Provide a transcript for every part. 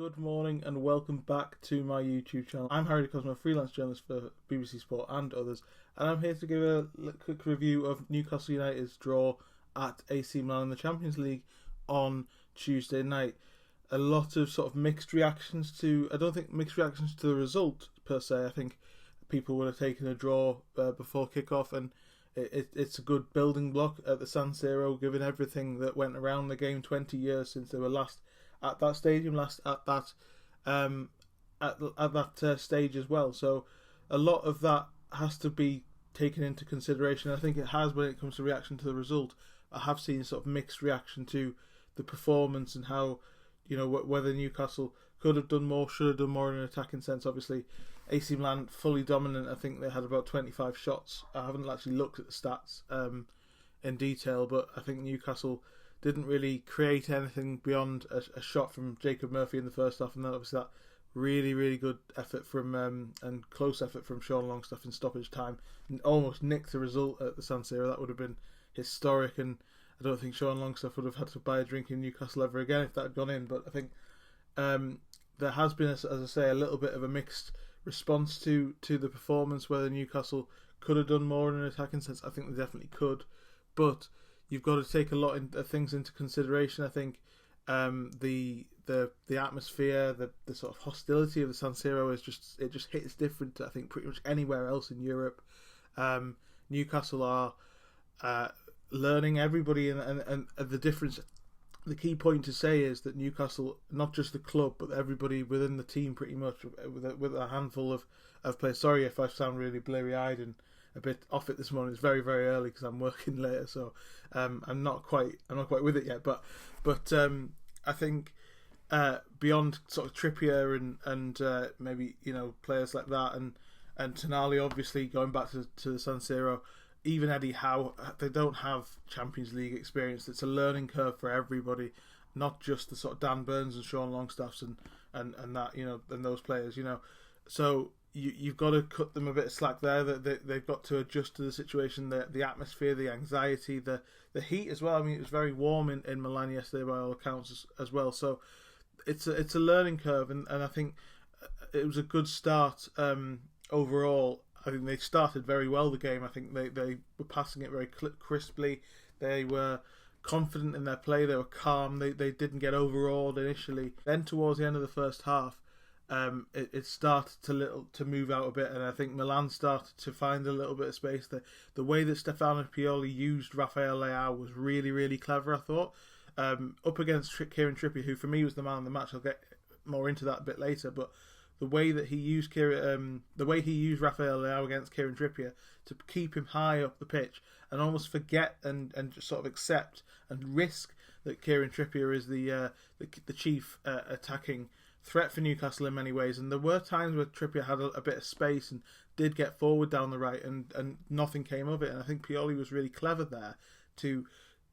Good morning and welcome back to my YouTube channel. I'm Harry Cosmo, freelance journalist for BBC Sport and others, and I'm here to give a quick review of Newcastle United's draw at AC Milan in the Champions League on Tuesday night. A lot of sort of mixed reactions to, I don't think mixed reactions to the result per se. I think people would have taken a draw before kick-off, and it's a good building block at the San Siro, given everything that went around the game 20 years since they were last at that stadium, at that stage as well. So a lot of that has to be taken into consideration. I think it has when it comes to reaction to the result. I have seen sort of mixed reaction to the performance and how, you know, whether Newcastle could have done more, should have done more in an attacking sense. Obviously, AC Milan fully dominant. I think they had about 25 shots. I haven't actually looked at the stats in detail, but I think Newcastle didn't really create anything beyond a shot from Jacob Murphy in the first half, and then obviously that really good effort from and close effort from Sean Longstaff in stoppage time, and almost nicked the result at the San Siro. That would have been historic, and I don't think Sean Longstaff would have had to buy a drink in Newcastle ever again if that had gone in. But I think there has been, as I say, a little bit of a mixed response to the performance. Whether Newcastle could have done more in an attacking sense, I think they definitely could, but you've got to take a lot of things into consideration. I think the atmosphere, the sort of hostility of the San Siro is just hits different to, I think, pretty much anywhere else in Europe. Newcastle are learning everybody, and the difference. The key point to say is that Newcastle, not just the club, but everybody within the team, pretty much with a handful of players. Sorry if I sound really blurry-eyed and a bit off it this morning. It's very early because I'm working later, so I'm not quite with it yet. But I think beyond sort of Trippier and maybe, you know, players like that and Tonali, obviously going back to the San Siro, even Eddie Howe, they don't have Champions League experience. It's a learning curve for everybody, not just the sort of Dan Burns and Sean Longstaffs and that, you know, and those players, you know. So you've got to cut them a bit of slack there. That they've got to adjust to the situation, the atmosphere, the anxiety, the heat as well. I mean, it was very warm in Milan yesterday by all accounts as well. So it's a learning curve, and I think it was a good start overall. I think they started very well the game. I think they were passing it very crisply. They were confident in their play. They were calm. They didn't get overawed initially. Then towards the end of the first half, it started to move out a bit, and I think Milan started to find a little bit of space. The way that Stefano Pioli used Rafa Leao'z was really clever, I thought. Up against Kieran Trippier, who for me was the man of the match. I'll get more into that a bit later, but the way that he used Rafa Leao'z against Kieran Trippier to keep him high up the pitch and almost forget and just sort of accept and risk that Kieran Trippier is the chief attacking threat for Newcastle in many ways. And there were times where Trippier had a bit of space and did get forward down the right, and nothing came of it. And I think Pioli was really clever there to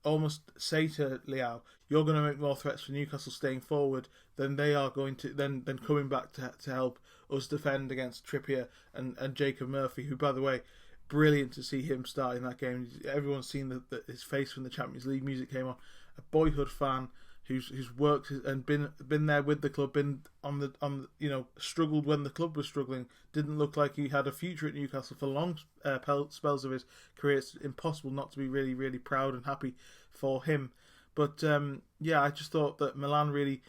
almost say to Leao, you're going to make more threats for Newcastle staying forward than they are going to then coming back to help us defend against Trippier and Jacob Murphy, who, by the way, brilliant to see him start in that game. Everyone's seen his face when the Champions League music came on. A boyhood fan who's worked and been there with the club, been on you know, struggled when the club was struggling. Didn't look like he had a future at Newcastle for long spells of his career. It's impossible not to be really proud and happy for him. But yeah, I just thought that Milan really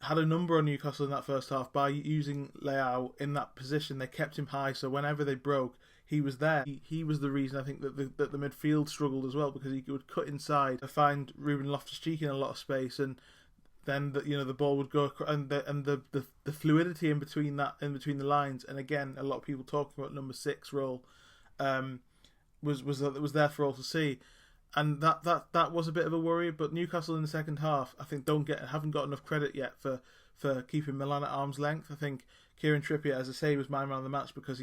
had a number on Newcastle in that first half by using Leao in that position. They kept him high, so whenever they broke, he was there. He was the reason I think that the midfield struggled as well, because he would cut inside to find Ruben Loftus-Cheek in a lot of space, and then the ball would go, and the fluidity in between the lines. And again, a lot of people talking about number 6 role was there for all to see, and that was a bit of a worry. But Newcastle in the second half, I think, haven't got enough credit yet for keeping Milan at arm's length. I think Kieran Trippier, as I say, was my man of the match because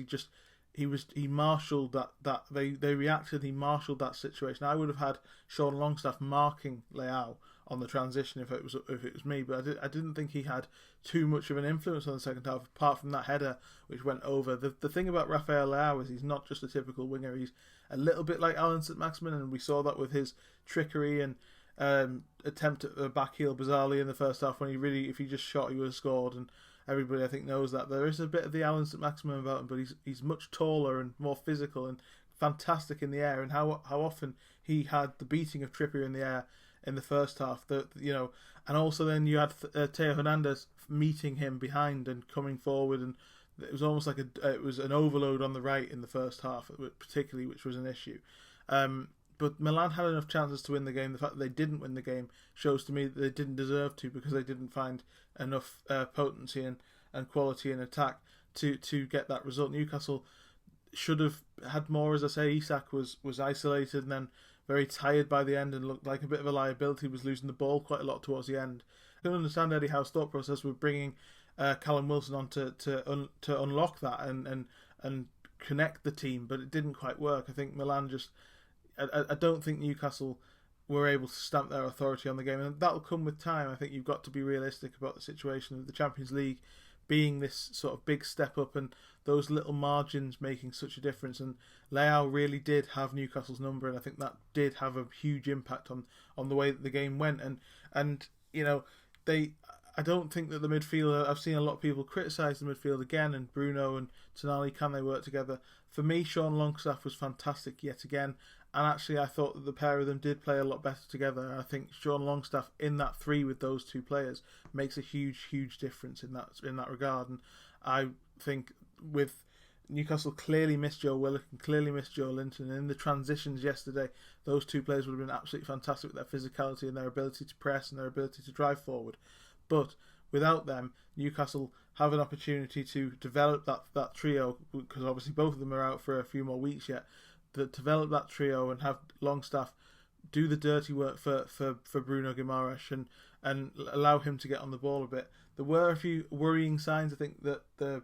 he marshalled that they reacted. He marshalled that situation. I would have had Sean Longstaff marking Leao on the transition if it was me, but I didn't think he had too much of an influence on the second half, apart from that header which went over. The thing about Rafa Leao'z is he's not just a typical winger. He's a little bit like Alan St. Maximin, and we saw that with his trickery and attempt at a back heel bizarrely in the first half when if he just shot, he would have scored, and everybody I think knows that. There is a bit of the Alan St. Maximin about him, but he's much taller and more physical and fantastic in the air, and how often he had the beating of Trippier in the air in the first half. And also then you had Theo Hernandez meeting him behind and coming forward, and it was almost like it was an overload on the right in the first half, particularly, which was an issue. But Milan had enough chances to win the game. The fact that they didn't win the game shows to me that they didn't deserve to, because they didn't find enough potency and quality in attack to get that result. Newcastle should have had more. As I say, Isak was isolated and then very tired by the end and looked like a bit of a liability. He was losing the ball quite a lot towards the end. I can understand Eddie Howe's thought process with bringing Callum Wilson on to unlock that and connect the team, but it didn't quite work. I think Milan just... I don't think Newcastle were able to stamp their authority on the game, and that'll come with time. I think you've got to be realistic about the situation of the Champions League being this sort of big step up, and those little margins making such a difference. And Leao really did have Newcastle's number, and I think that did have a huge impact on the way that the game went. And I don't think that the midfield... I've seen a lot of people criticise the midfield again, and Bruno and Tonali, can they work together? For me, Sean Longstaff was fantastic yet again. And actually, I thought that the pair of them did play a lot better together. And I think Sean Longstaff in that three with those two players makes a huge, huge difference in that regard. And I think with Newcastle clearly missed Joe Willock and clearly missed Joe Linton. And in the transitions yesterday, those two players would have been absolutely fantastic with their physicality and their ability to press and their ability to drive forward. But without them, Newcastle have an opportunity to develop that trio, because obviously both of them are out for a few more weeks yet. To develop that trio and have Longstaff do the dirty work for Bruno Guimaraes and allow him to get on the ball a bit. There were a few worrying signs. I think that the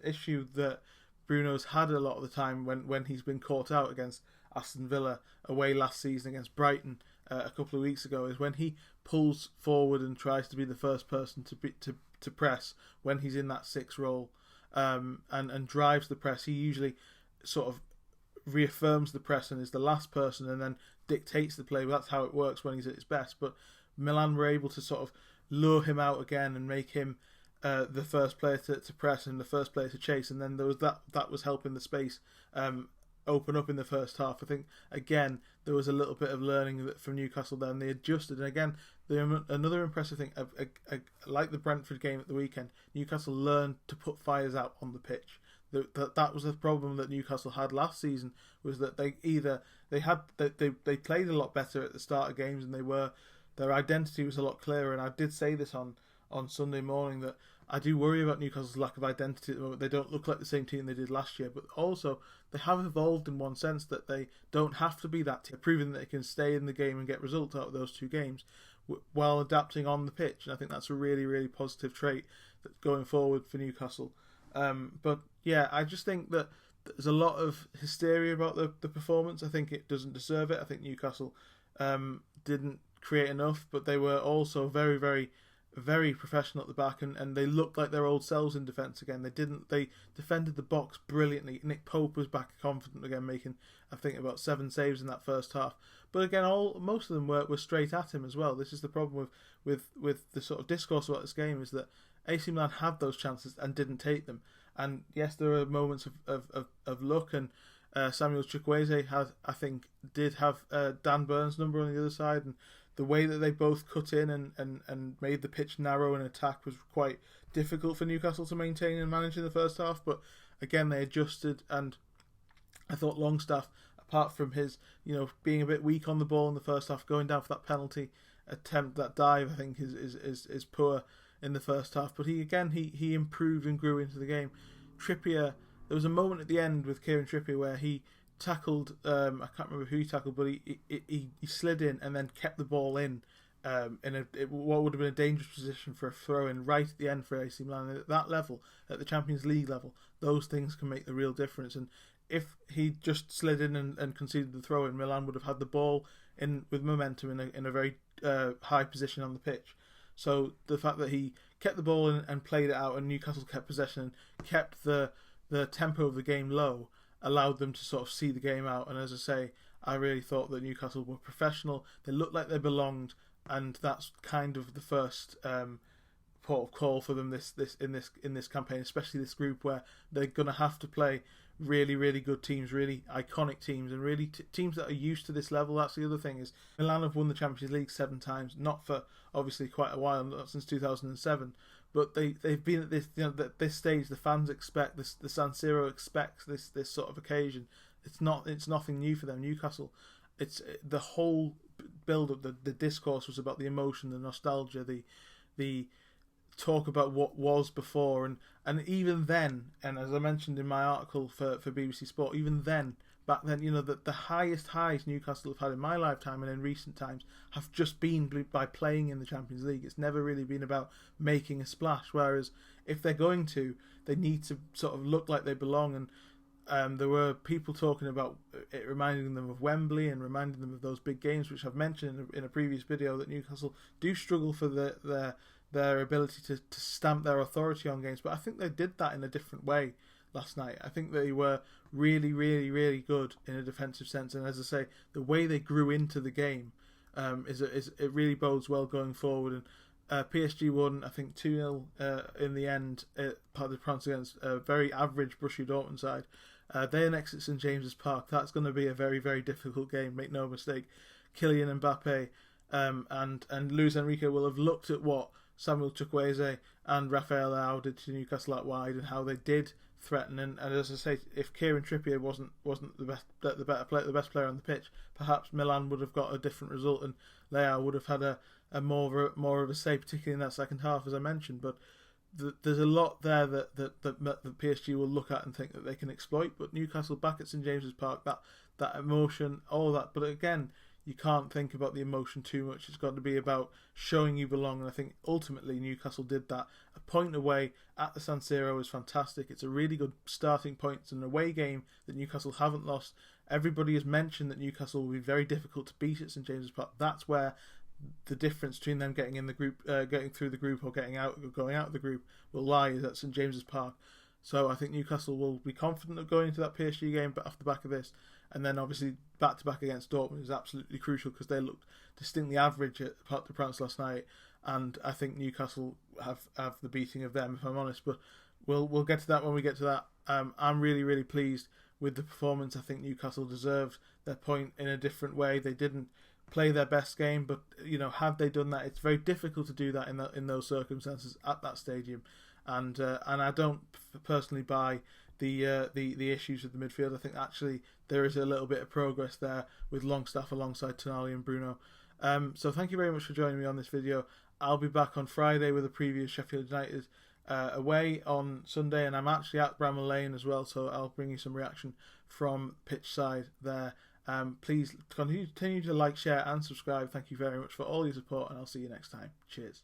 issue that Bruno's had a lot of the time when he's been caught out against Aston Villa away last season against Brighton a couple of weeks ago is when he pulls forward and tries to be the first person to press when he's in that 6 role and drives the press. He usually sort of reaffirms the press and is the last person and then dictates the play. That's how it works when he's at his best. But Milan were able to sort of lure him out again and make him the first player to press and the first player to chase, and then there was that was helping the space open up in the first half. I think again there was a little bit of learning from Newcastle there, and they adjusted. And again, another impressive thing, like the Brentford game at the weekend, Newcastle learned to put fires out on the pitch. That was the problem that Newcastle had last season, was that they played a lot better at the start of games, and their identity was a lot clearer. And I did say this on Sunday morning that I do worry about Newcastle's lack of identity at the moment. They don't look like the same team they did last year, but also they have evolved in one sense that they don't have to be that team, proving that they can stay in the game and get results out of those 2 games while adapting on the pitch. And I think that's a really, really positive trait that's going forward for Newcastle. But yeah, I just think that there's a lot of hysteria about the performance. I think it doesn't deserve it. I think Newcastle didn't create enough, but they were also very, very, very professional at the back, and they looked like their old selves in defence again. They defended the box brilliantly. Nick Pope was back confident again, making I think about 7 saves in that first half. But again, most of them were straight at him as well. This is the problem with the sort of discourse about this game, is that AC Milan had those chances and didn't take them. And yes, there are moments of luck, and Samuel Chukwueze did have Dan Burns' number on the other side, and the way that they both cut in and made the pitch narrow in attack was quite difficult for Newcastle to maintain and manage in the first half. But again, they adjusted, and I thought Longstaff, apart from his being a bit weak on the ball in the first half, going down for that penalty attempt, that dive, I think is poor in the first half. But he improved and grew into the game. Trippier, there was a moment at the end with Kieran Trippier where he tackled, I can't remember who he tackled, but he slid in and then kept the ball in what would have been a dangerous position for a throw-in right at the end for AC Milan. And at that level, at the Champions League level, those things can make the real difference. And if he just slid in and conceded the throw-in, Milan would have had the ball in with momentum in a very high position on the pitch. So the fact that he kept the ball in and played it out, and Newcastle kept possession and kept the tempo of the game low, allowed them to sort of see the game out. And as I say, I really thought that Newcastle were professional. They looked like they belonged, and that's kind of the first port of call for them in this campaign, especially this group where they're going to have to play really, really good teams, really iconic teams, and really teams that are used to this level. That's the other thing, is Milan have won the Champions League 7 times, not for obviously quite a while, not since 2007, but they've been at this, at this stage. The fans expect this, the San Siro expects this sort of occasion. It's nothing new for them. Newcastle, it's the whole build up, the discourse was about the emotion, the nostalgia, the talk about what was before, and even then, and as I mentioned in my article for BBC Sport, even then, back then, the highest highs Newcastle have had in my lifetime and in recent times have just been by playing in the Champions League. It's never really been about making a splash, whereas if they're going to, they need to sort of look like they belong. And there were people talking about it reminding them of Wembley and reminding them of those big games, which I've mentioned in a previous video, that Newcastle do struggle for their ability to stamp their authority on games. But I think they did that in a different way last night. I think they were really, really, really good in a defensive sense. And as I say, the way they grew into the game it really bodes well going forward. And PSG won, I think, 2-0 in the end, part of the France against a very average Borussia Dortmund side. They next at St James's Park. That's going to be a very, very difficult game, make no mistake. Kylian Mbappe and Luis Enrique will have looked at what Samuel Chukwueze and Rafa Leao'z did to Newcastle out wide, and how they did threaten. And as I say, if Kieran Trippier wasn't the best player on the pitch, perhaps Milan would have got a different result, and Leao would have had a more of a say, particularly in that second half, as I mentioned. But there's a lot there that PSG will look at and think that they can exploit. But Newcastle back at St James's Park, that emotion, all that. But again, you can't think about the emotion too much. It's got to be about showing you belong, and I think ultimately Newcastle did that. A point away at the San Siro is fantastic. It's a really good starting point. It's an away game that Newcastle haven't lost. Everybody has mentioned that Newcastle will be very difficult to beat at St James's Park. That's where the difference between them getting in the group, getting through the group, or going out of the group will lie, is at St James's Park. So I think Newcastle will be confident of going into that PSG game, but off the back of this, and then obviously back-to-back against Dortmund is absolutely crucial, because they looked distinctly average at Parc des Princes last night, and I think Newcastle have the beating of them, if I'm honest. But we'll get to that when we get to that. I'm really, really pleased with the performance. I think Newcastle deserved their point in a different way. They didn't play their best game, but had they done that, it's very difficult to do that in those circumstances at that stadium. And I don't personally buy the issues with the midfield. I think actually there is a little bit of progress there with Longstaff alongside Tonali and Bruno. So thank you very much for joining me on this video. I'll be back on Friday with a preview of Sheffield United away on Sunday, and I'm actually at Bramall Lane as well, so I'll bring you some reaction from pitch side there. Please continue to like, share and subscribe. Thank you very much for all your support, and I'll see you next time. Cheers.